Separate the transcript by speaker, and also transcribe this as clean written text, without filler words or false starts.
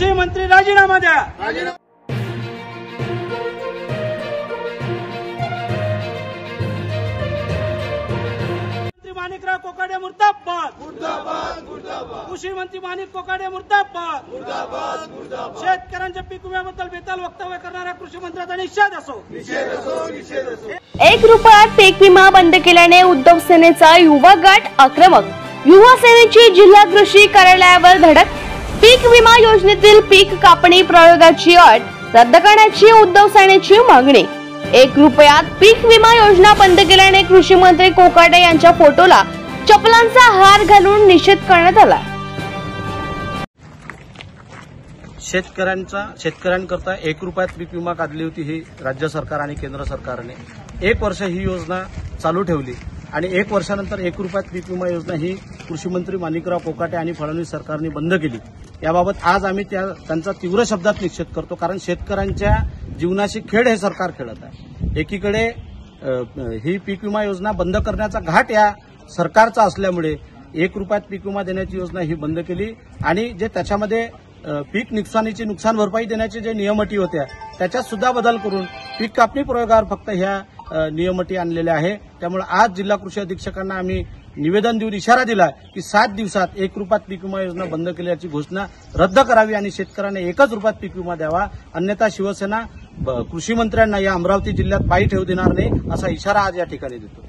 Speaker 1: कृषी मंत्री राजीनामा द्या। माणिकराव कोकाटे मुर्दाबाद, कृषी मंत्री माणिक कोकाटे मुर्दाबाद, शेतकऱ्यांच्या पीक विम्याबद्दल बेताल वक्तव्य करणाऱ्या कृषी मंत्र्यांचा निषेध असो।
Speaker 2: 1 रुपयात पीक विमा बंद केल्याने उद्धव सेनेचा युवा गट आक्रमक, युवा सेनेची जिल्हा कृषी कार्यालयावर धडक। पीक विमा योजनेतील पीक कापणी प्रयोगाची अट रद्द करण्याची उद्धव सेनेची मागणी। 1 रुपयात पीक विमा योजना बंद केल्याने कृषी मंत्री कोकाटे यांच्या फोटोला चपलांचा हार घालून निषेध करण्यात आला।
Speaker 3: शेतकऱ्यांकरता 1 रुपयात पीक विमा काढली होती ही राज्य सरकार आणि केंद्र सरकारने। 1 वर्ष ही योजना चालू ठेवली आणि 1 वर्षानंतर 1 रुपयात पीक विमा योजना ही कृषी मंत्री माणिकराव कोकाटे आणि फडणवीस सरकारने बंद केली। याबाबत आज आम्ही त्यांचा तीव्र शब्दात निषेध करतो, कारण शेतकऱ्यांच्या जीवनाशी खेळ हे सरकार खेळत आहे। एकीकडे ही पीक विमा योजना बंद करण्याचा घाट या सरकारचा असल्यामुळे 1 रुपयात पीक विमा देण्याची योजना ही बंद केली आणि जे त्याच्यामध्ये पीक नुकसानीची नुकसान भरपाई देण्याचे जे नियमअटी होत्या त्याच्यात सुद्धा बदल करून पीक कापणी प्रयोगावर फक्त ह्या नियमअटी आणलेल्या आहे। त्यामुळे आज जिल्हा कृषी अधीक्षकांना आम्ही निवेदन देऊन इशारा दिला की 7 दिवसात 1 रुपयात पीक विमा योजना बंद केल्याची घोषणा रद्द करावी आणि शेतकऱ्यांना 1च रुपयात पीक विमा द्यावा, अन्यथा शिवसेना कृषी मंत्र्यांना या अमरावती जिल्ह्यात पायी ठेवू देणार नाही असा इशारा आज या ठिकाणी देतो।